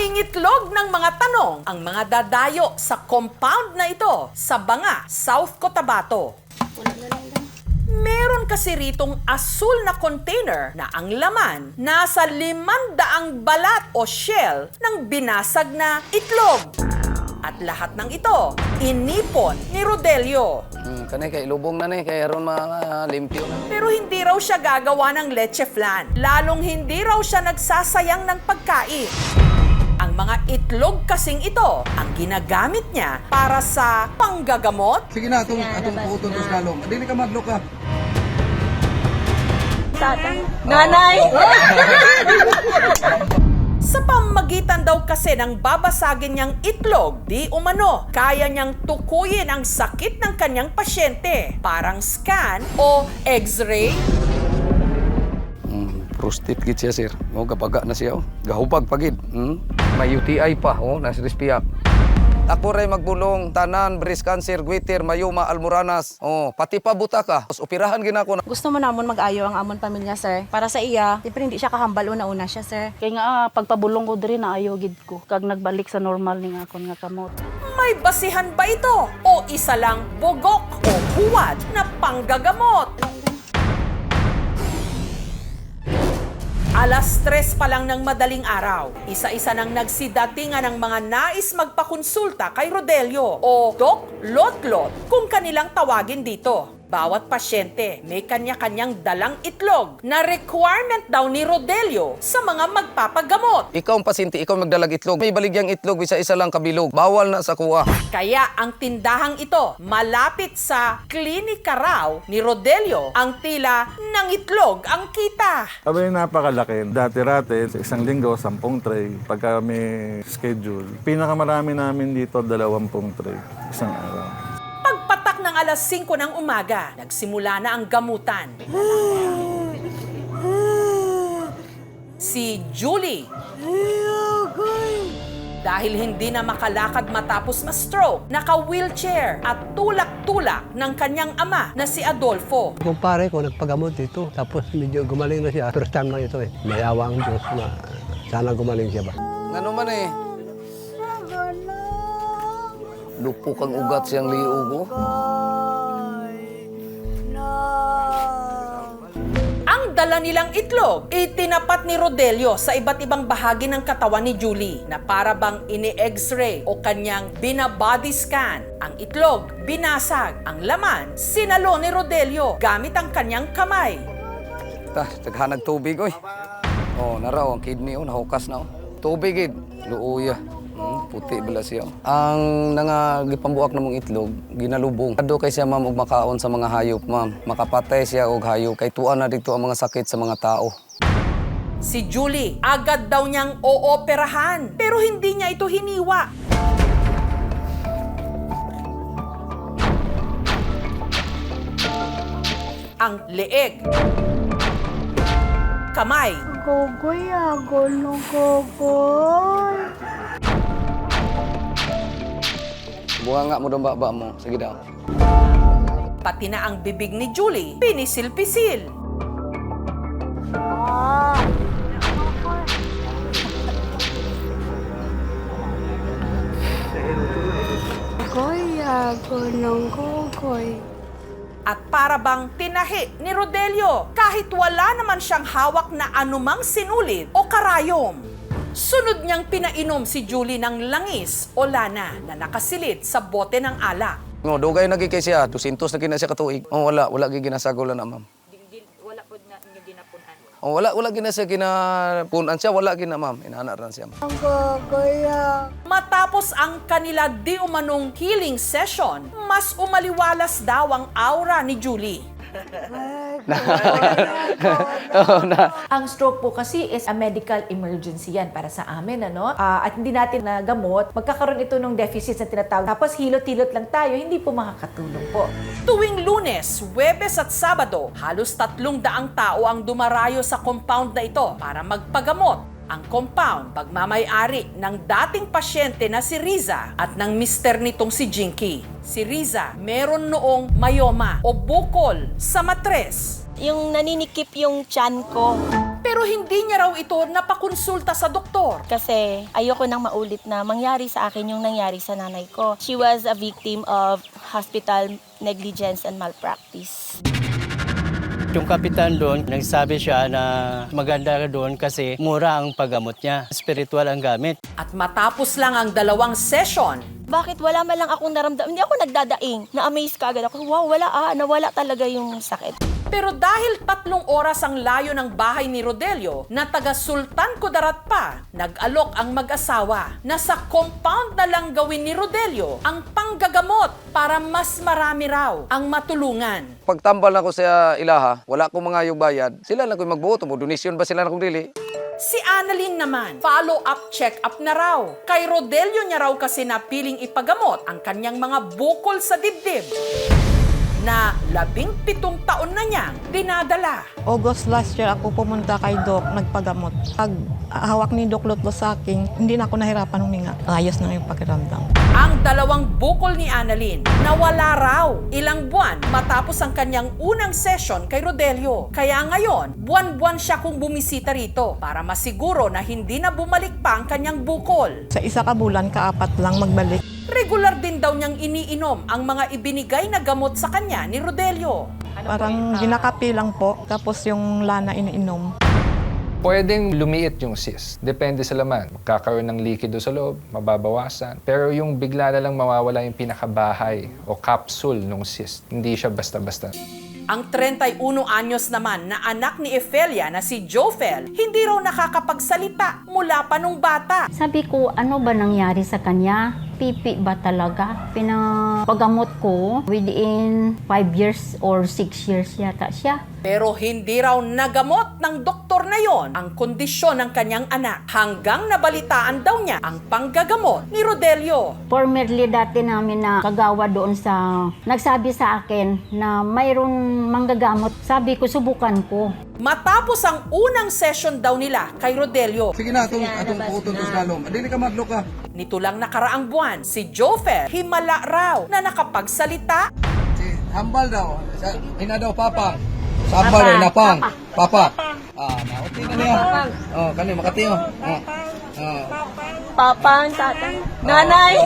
Mangingitlog ng mga tanong ang mga dadayo sa compound na ito sa Banga, South Cotabato. Meron kasi ritong asul na container na ang laman nasa 500 balat o shell ng binasag na itlog. At lahat ng ito, inipon ni Rodelio. Kanay kay lubong na ni, kaya ron limpyo na. Pero hindi raw siya gagawa ng leche flan. Lalong hindi raw siya nagsasayang ng pagkain. Ang mga itlog kasing ito ang ginagamit niya para sa panggagamot, Sige na, atong puuton dos lalong. Dili ka madlok ka. Nanay! sa pamamagitan daw kasi ng babasagin niyang itlog, di umano, kaya niyang tukuyin ang sakit ng kanyang pasyente. Parang scan o x-ray. Prostate gid siya, sir. O, kapaga na siya, gahupag pagid. May UTI pa, nasirispiyak. Ako rin magbulong, tanan, breast cancer, goiter, mayuma, almoranas. Pati pa buta ka. Operahan gina ko na. Gusto mo namon mag-ayo ang amon pamilya, sir. Para sa iya, siyempre hindi siya kahambal una-una siya, sir. Kaya nga, pagpabulong ko diri na ayaw gid ko. Kag nagbalik sa normal ni nga akon nga kamot. May basihan ba ito? O isa lang bugok o huwad na panggagamot? Alas 3 pa lang ng madaling araw, isa-isa nang nagsidatingan ng mga nais magpakonsulta kay Rodelio o Doc Lotlot kung kanilang tawagin dito. Bawat pasyente may kanya-kanyang dalang itlog na requirement daw ni Rodelio sa mga magpapagamot. Ikaw ang pasyente, ikaw magdalag itlog. May baligyang itlog, isa-isa lang kabilog. Bawal na sa kuha. Kaya ang tindahang ito, malapit sa klinika raw ni Rodelio, ang tila ng itlog ang kita. Abay, napakalaki. Dati-rate, sa isang linggo, 10 tray. Pagka may schedule, pinakamarami namin dito, 20 tray. Isang araw. Pagpatak ng alas 5 ng umaga, nagsimula na ang gamutan. Si Julie, dahil hindi na makalakad matapos ma-stroke, naka-wheelchair at tulak-tulak ng kanyang ama na si Adolfo. Kumpare ko nagpagamot dito, tapos medyo gumaling na siya. First time lang ito eh. May awa ang Diyos na sana gumaling siya ba. Ano man eh? Lupok ang ugat siyang liugo. Ang dala nilang itlog, itinapat ni Rodelio sa iba't ibang bahagi ng katawan ni Julie na para bang ini-x-ray o kanyang bina-body scan. Ang itlog, binasag. Ang laman, sinalo ni Rodelio gamit ang kanyang kamay. Taghanag tubig, oy. Naraw ang kidney, nahukas na. Tubig, gid. Luuya. Puti bala siya. Ang nangagipambuak namong itlog, ginalubong. Kado kay siya, ma'am, og makaon sa mga hayop, ma'am. Makapatay siya og hayop. Kay tuan na dito ang mga sakit sa mga tao. Si Julie, agad daw niyang ooperahan, pero hindi niya ito hiniwa. Ang leeg, kamay, Gogoy, agol gogoy. Buha nga mo dong baba mo. Sige daw. pati na ang bibig ni Julie, pinisil-pisil. Goya, gunong gogoy. At para bang tinahi ni Rodelio kahit wala naman siyang hawak na anumang sinulid o karayom. Sunod niyang pinainom si Julie ng langis o lana na nakasilid sa bote ng alak. No, dugay na kay siya, 200 na kina siya katuig. Wala gyud ginasagol na, ma'am. Wala po nga niyo ginapunan. Wala gina siya ginapunan siya, wala gina, ma'am. Inaana ran siya. Ang gogoya. Matapos ang kanila di umanong healing session, mas umaliwalas daw ang aura ni Julie. Ang stroke po kasi is a medical emergency yan para sa amin, ano? At hindi natin nagamot, magkakaroon ito ng deficits na tinatawag. Tapos hilot-hilot lang tayo, hindi po makakatulong po. Tuwing Lunes, Huwebes at Sabado, halos 300 tao ang dumarayo sa compound na ito para magpagamot. Ang compound, pagmamay-ari ng dating pasyente na si Riza at ng mister nitong si Jinky. Si Riza, meron noong mayoma o bukol sa matres. Yung naninikip yung tiyan ko. Pero hindi niya raw ito napakonsulta sa doktor. Kasi ayoko nang maulit na mangyari sa akin yung nangyari sa nanay ko. She was a victim of hospital negligence and malpractice. Yung kapitan doon, nagsabi siya na maganda doon kasi mura ang paggamot niya. Spiritual ang gamit. At matapos lang ang 2 session, Bakit wala man lang akong naramdaman? Hindi ako nagdadaing. Na-amaze ka agad ako. Wow, nawala talaga yung sakit. pero dahil 3 oras ang layo ng bahay ni Rodelio na taga Sultan Kudarat pa, nag-alok ang mag-asawa na sa compound na lang gawin ni Rodelio ang panggagamot para mas marami raw ang matulungan. Pagtambal ako sa ilaha, wala akong mga yung bayad. Sila lang ko magbuoto mo. Donation ba sila na kong dili? Si Annalyn naman, follow-up check-up na raw. Kay Rodelio niya raw kasi napiling ipagamot ang kanyang mga bukol sa dibdib na 17 taon na niyang dinadala. August last year ako pumunta kay Doc, nagpagamot. Pag hawak ni Doc Lotlo sa akin, hindi na ako nahirapan huminga. Ayos na yung pakiramdam. Ang 2 bukol ni Annalyn nawala raw ilang buwan matapos ang kanyang unang session kay Rodelio. Kaya ngayon, buwan-buwan siya kung bumisita rito para masiguro na hindi na bumalik pa ang kanyang bukol. Sa isa ka bulan, kaapat lang magbalik. Regular din daw niyang iniinom ang mga ibinigay na gamot sa kanya ni Rodelio. Parang ginakapi lang po, tapos yung lana iniinom. Pwedeng lumiit yung cyst. Depende sa laman. Magkakaroon ng likido sa loob, mababawasan. Pero yung bigla na lang mawawala yung pinakabahay o capsule ng cyst. Hindi siya basta-basta. Ang 31 anyos naman na anak ni Efelia na si Jofel, hindi raw nakakapagsalita mula pa nung bata. Sabi ko, ano ba nangyari sa kanya? Pipi ba talaga? Pinapagamot ko within 5 years or 6 years yata siya. Pero hindi raw nagamot ng doktor na yon ang kondisyon ng kanyang anak hanggang nabalitaan daw niya ang panggagamot ni Rodelio. Formerly dati namin na kagawa doon sa nagsabi sa akin na mayroon manggagamot. Sabi ko, subukan ko. Matapos ang unang session daw nila kay Rodelio, Sige na, atong puuton to sa lalom. Dili ka madlo ka. nito lang nakaraang buwan, si Jofel himala raw na nakapagsalita. Si hambal daw. Ina daw, papa. Sa hambal daw, inapang. Papa. Nauti na niya. Kani, makati oh. Papa, tatay, nanay.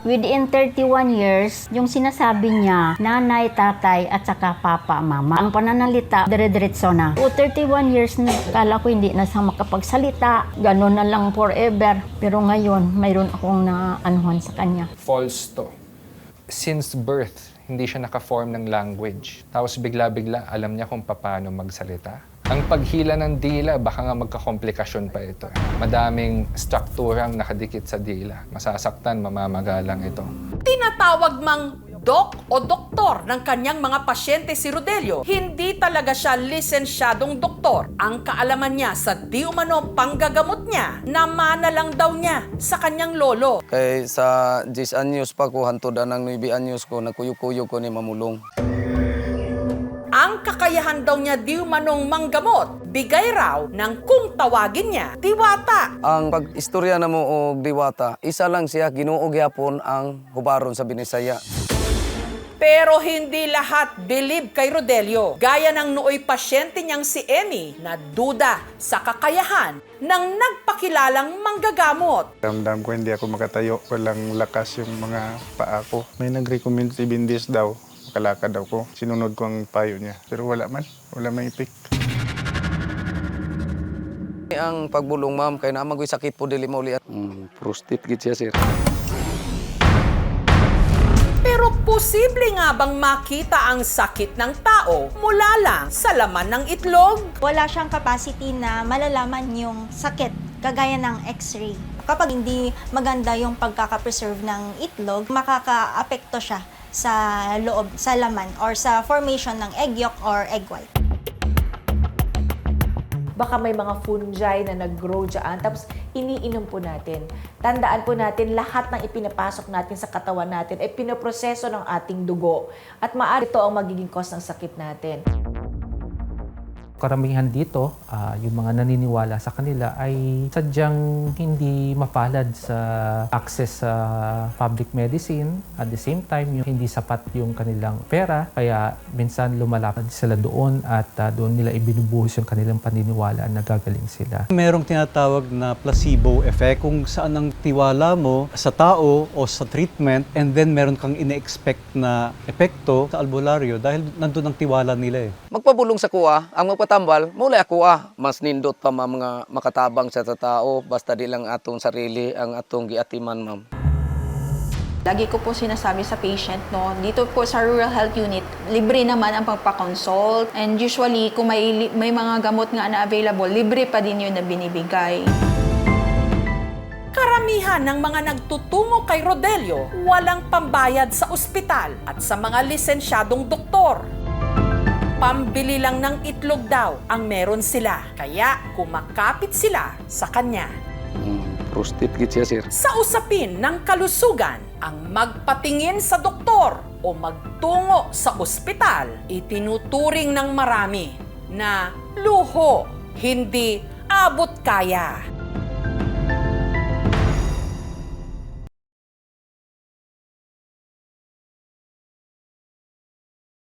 Within 31 years, yung sinasabi niya, nanay, tatay, at saka papa, mama. Ang pananalita, dire-diretso na. O 31 years na, kala ko hindi na siya makapagsalita. Ganon na lang forever. Pero ngayon, mayroon akong naanuhan sa kanya. False to. Since birth, hindi siya naka-form ng language. Tapos bigla-bigla, alam niya kung paano magsalita. Ang paghila ng dila, baka nga magkakomplikasyon pa ito. Madaming strukturang nakadikit sa dila. Masasaktan, mamamagalang ito. Tinatawag mang doc o doktor ng kanyang mga pasyente si Rodelio, hindi talaga siya lisensyadong doktor. Ang kaalaman niya sa di umano panggagamot niya, namana lang daw niya sa kanyang lolo. Kay sa 10 anyos pa ko, hantod ng 9 anyos ko, nagkuyo-kuyo ko ni mamulong. Ang kakayahan daw niya di umanong manggamot, bigay raw ng kung tawagin niya, diwata. Ang pag-istorya na mo og diwata, isa lang siya, Ginoo gyapon ang hubaron sa Binisaya. Pero hindi lahat believe kay Rodelio. Gaya ng nooy pasyente niyang si Emmy na duda sa kakayahan ng nagpakilalang manggagamot. Ramdam ko hindi ako makatayo. Walang lakas yung mga paa ko. May nag-recommend 7 days daw. Makalakad daw ko. Sinunod ko ang payo niya. Pero wala man. Wala may ipik. Ang pagbulong, ma'am, kay namagoy sakit po dili mo ulit. Prostate gid siya, sir. Pero posible nga bang makita ang sakit ng tao mula lang sa laman ng itlog? Wala siyang capacity na malalaman yung sakit, kagaya ng x-ray. Kapag hindi maganda yung pagkakapreserve ng itlog, makaka-apekto siya sa loob, sa laman, or sa formation ng egg yolk or egg white. Baka may mga fungi na nag-grow dyan, tapos iniinom po natin. Tandaan po natin, lahat ng ipinapasok natin sa katawan natin ay pinoproseso ng ating dugo. At maaari ito ang magiging cause ng sakit natin. Karamihan dito, yung mga naniniwala sa kanila ay sadyang hindi mapalad sa access sa public medicine. At the same time, yung hindi sapat yung kanilang pera. Kaya minsan lumalapad sila doon at doon nila ibinubuhos yung kanilang paniniwala na gagaling sila. Merong tinatawag na placebo effect kung saan ang tiwala mo sa tao o sa treatment and then meron kang ine-expect na epekto sa albularyo dahil nandun ang tiwala nila eh. Magpabulong sa kuha, ang magpatambal, mula kuha. Mas nindot pa mga makatabang sa tao, basta di lang atong sarili ang atong giatiman, ma'am. Lagi ko po sinasabi sa patient, no, dito po sa Rural Health Unit, libre naman ang pagpa-consult. And usually, kung may mga gamot nga na available, libre pa din yun na binibigay. Karamihan ng mga nagtutungo kay Rodelio, walang pambayad sa ospital at sa mga lisensyadong doktor. Pambili lang ng itlog daw ang meron sila, kaya kumakapit sila sa kanya. Prostitute siya, sir. Sa usapin ng kalusugan, ang magpatingin sa doktor o magtungo sa ospital, itinuturing ng marami na luho, hindi abot kaya.